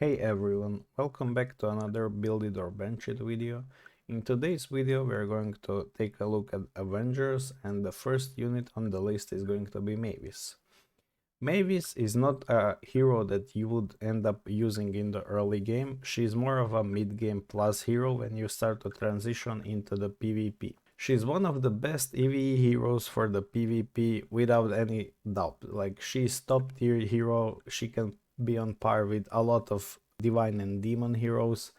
Hey everyone, welcome back to another Build It or Bench It video. In today's video we're going to take a look at Avengers, and the first unit on the list is going to be Mavis. Mavis is not a hero that you would end up using in the early game. She's more of a mid-game plus hero when you start to transition into the PvP. She's one of the best EVE heroes for the PvP without any doubt. Like, she's top tier hero, she can be on par with a lot of divine and demon heroes,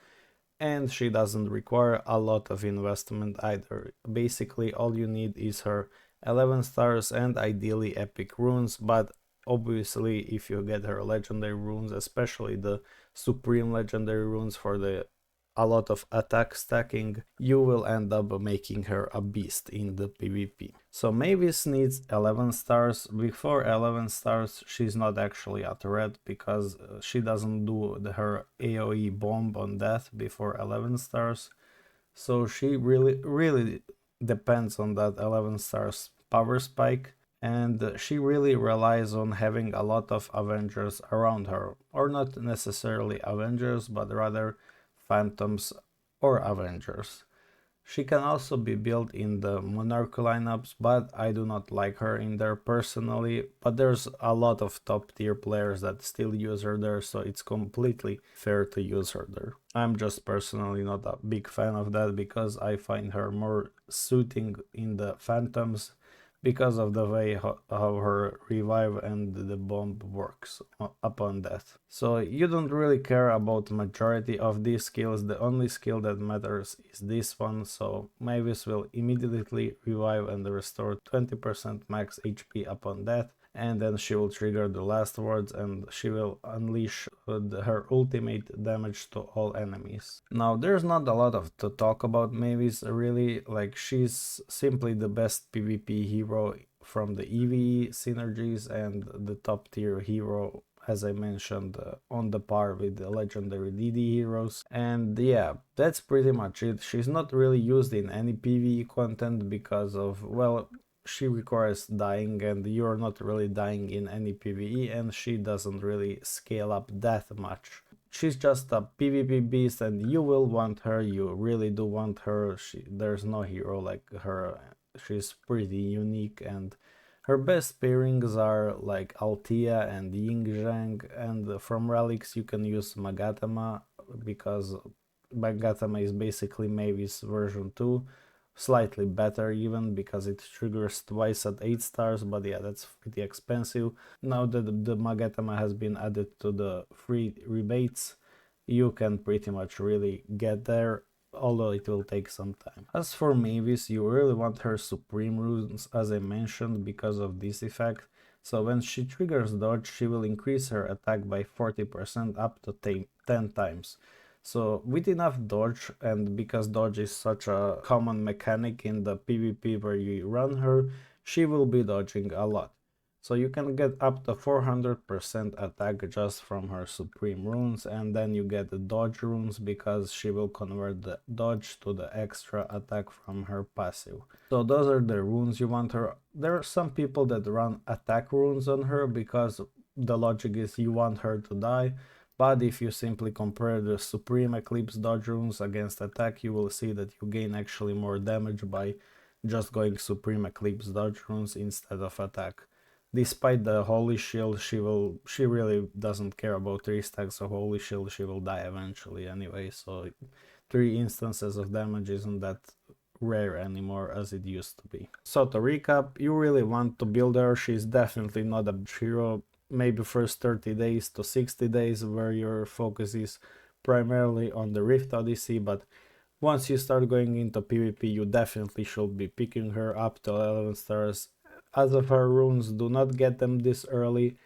and she doesn't require a lot of investment either. Basically all you need is her 11 stars and ideally epic runes, but obviously if you get her legendary runes, especially the supreme legendary runes for the a lot of attack stacking, you will end up making her a beast in the PvP. So Mavis needs 11 stars. Before 11 stars she's not actually a threat because she doesn't do her AoE bomb on death before 11 stars. So she really depends on that 11 stars power spike, and she really relies on having a lot of Avengers around her, or not necessarily Avengers but rather Phantoms or Avengers. She can also be built in the Monarch lineups, but I do not like her in there personally. But there's a lot of top tier players that still use her there, so it's completely fair to use her there. I'm just personally not a big fan of that because I find her more suiting in the Phantoms because of the way how her revive and the bomb works upon death. So you don't really care about majority of these skills. The only skill that matters is this one. So Mavis will immediately revive and restore 20% max HP upon death, and then she will trigger the last words and she will unleash her ultimate damage to all enemies. Now there's not a lot of to talk about Mavis really, like she's simply the best PvP hero from the EVE synergies and the top tier hero, as I mentioned, on the par with the legendary DD heroes. And yeah, that's pretty much it. She's not really used in any PvE content because of, well, she requires dying and you're not really dying in any PvE, and she doesn't really scale up that much. She's just a PvP beast and you will want her, you really do want her. There's no hero like her. She's pretty unique, and her best pairings are like Althea and Yingzhang, and from relics you can use Magatama because Magatama is basically Mavis version 2, slightly better even because it triggers twice at 8 stars, but yeah, that's pretty expensive. Now that the Magatama has been added to the free rebates, you can pretty much really get there, although it will take some time. As for Mavis, you really want her supreme runes, as I mentioned, because of this effect. So when she triggers dodge, she will increase her attack by 40% up to 10 times. So with enough dodge, and because dodge is such a common mechanic in the PvP where you run her, she will be dodging a lot. So you can get up to 400% attack just from her supreme runes, and then you get the dodge runes because she will convert the dodge to the extra attack from her passive. So those are the runes you want her. There are some people that run attack runes on her because the logic is you want her to die. But if you simply compare the Supreme Eclipse dodge runes against attack, you will see that you gain actually more damage by just going Supreme Eclipse dodge runes instead of attack. Despite the Holy Shield, she really doesn't care about 3 stacks of Holy Shield, she will die eventually anyway, so 3 instances of damage isn't that rare anymore as it used to be. So to recap, you really want to build her. She's definitely not a hero. Maybe first 30 days to 60 days where your focus is primarily on the Rift Odyssey, but once you start going into PvP, you definitely should be picking her up to 11 stars. As of her runes, do not get them this early,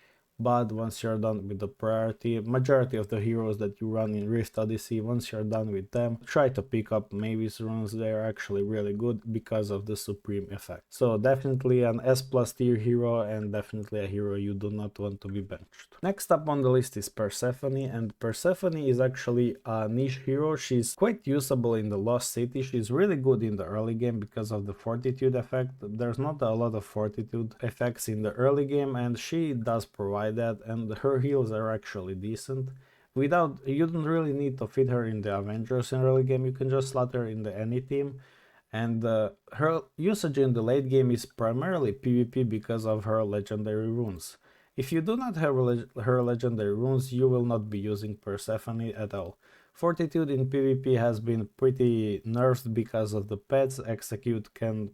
but once you're done with the majority of the heroes that you run in Rift Odyssey, once you're done with them, try to pick up Mavis runes. They are actually really good because of the supreme effect. So definitely an S+ tier hero, and definitely a hero you do not want to be benched. Next up on the list is Persephone, and Persephone is actually a niche hero. She's quite usable in the Lost City. She's really good in the early game because of the fortitude effect. There's not a lot of fortitude effects in the early game, and she does provide that, and her heals are actually decent. without, you don't really need to fit her in the Avengers in early game, you can just slot her in the any team. And her usage in the late game is primarily PvP because of her legendary runes. If you do not have her legendary runes, you will not be using Persephone at all. Fortitude in PvP has been pretty nerfed because of the pets. Execute can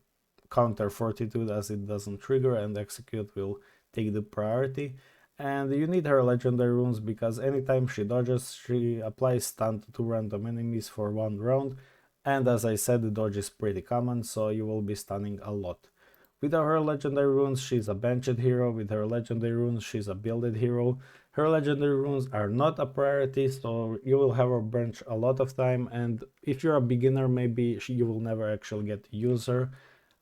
counter Fortitude as it doesn't trigger, and Execute will take the priority. And you need her legendary runes because anytime she dodges, she applies stun to 2 random enemies for 1 round, and as I said, the dodge is pretty common, so you will be stunning a lot. Without her legendary runes, she's a benched hero. With her legendary runes, she's a builded hero. Her legendary runes are not a priority, so you will have her bench a lot of time, and if you're a beginner, maybe you will never actually get to use her,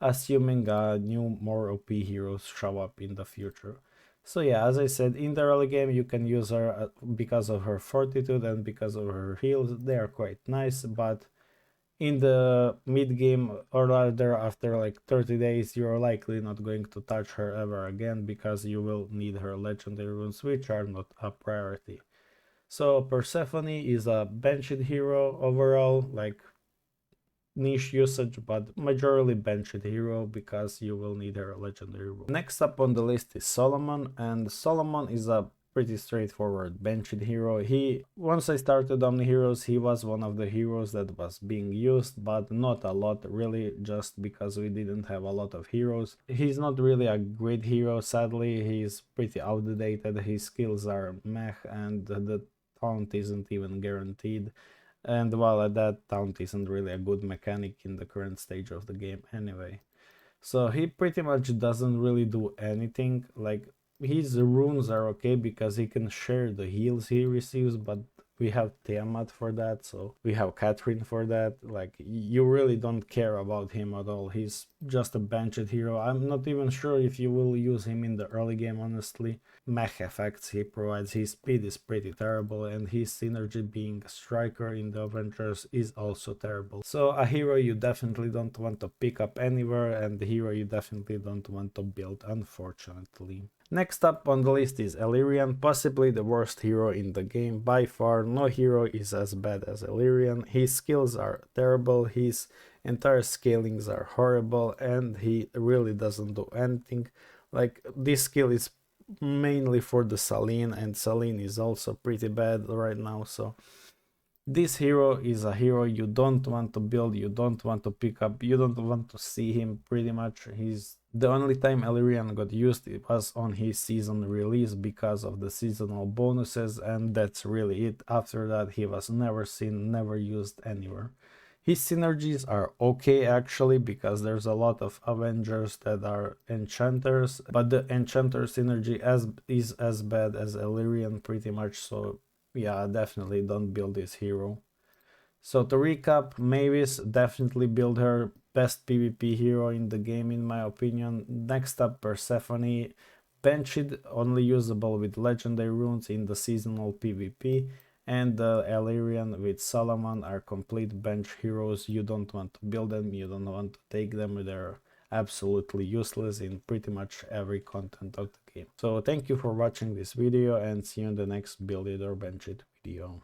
assuming new, more OP heroes show up in the future. So yeah, as I said, in the early game you can use her because of her fortitude and because of her heals. They are quite nice, but in the mid game, or rather after like 30 days, you're likely not going to touch her ever again because you will need her legendary runes, which are not a priority. So Persephone is a benched hero overall, like niche usage, but majorly benched hero because you will need her legendary rune. Next up on the list is Solomon, and Solomon is a pretty straightforward benched hero. Once I started Omniheroes, he was one of the heroes that was being used, but not a lot really, just because we didn't have a lot of heroes. He's not really a great hero, sadly. He's pretty outdated, his skills are meh, and the taunt isn't even guaranteed. And while at that, taunt isn't really a good mechanic in the current stage of the game anyway. So he pretty much doesn't really do anything. Like, his runes are okay because he can share the heals he receives, but we have Tiamat for that, so we have Catherine for that. Like, you really don't care about him at all. He's just a benched hero. I'm not even sure if you will use him in the early game, honestly. Mech effects he provides, his speed is pretty terrible, and his synergy being a striker in the Avengers is also terrible. So a hero you definitely don't want to pick up anywhere, and the hero you definitely don't want to build, unfortunately. Next up on the list is Elyrian, possibly the worst hero in the game. By far, no hero is as bad as Elyrian. His skills are terrible, his entire scalings are horrible, and he really doesn't do anything. Like, this skill is mainly for the Selene, and Selene is also pretty bad right now, so this hero is a hero you don't want to build, you don't want to pick up, you don't want to see him pretty much. He's the only time Elyrian got used, it was on his season release because of the seasonal bonuses, and that's really it. After that he was never seen, never used anywhere. His synergies are okay actually, because there's a lot of Avengers that are enchanters, but the enchanter synergy is as bad as Elyrian pretty much, so yeah, definitely don't build this hero. So to recap, Mavis, definitely build her, best PvP hero in the game in my opinion. Next up, Persephone, benched, only usable with legendary runes in the seasonal PvP. And the Elyrian with Solomon are complete bench heroes. You don't want to build them, you don't want to take them, they're absolutely useless in pretty much every content of the game. So thank you for watching this video, and see you in the next Build It or Bench It video.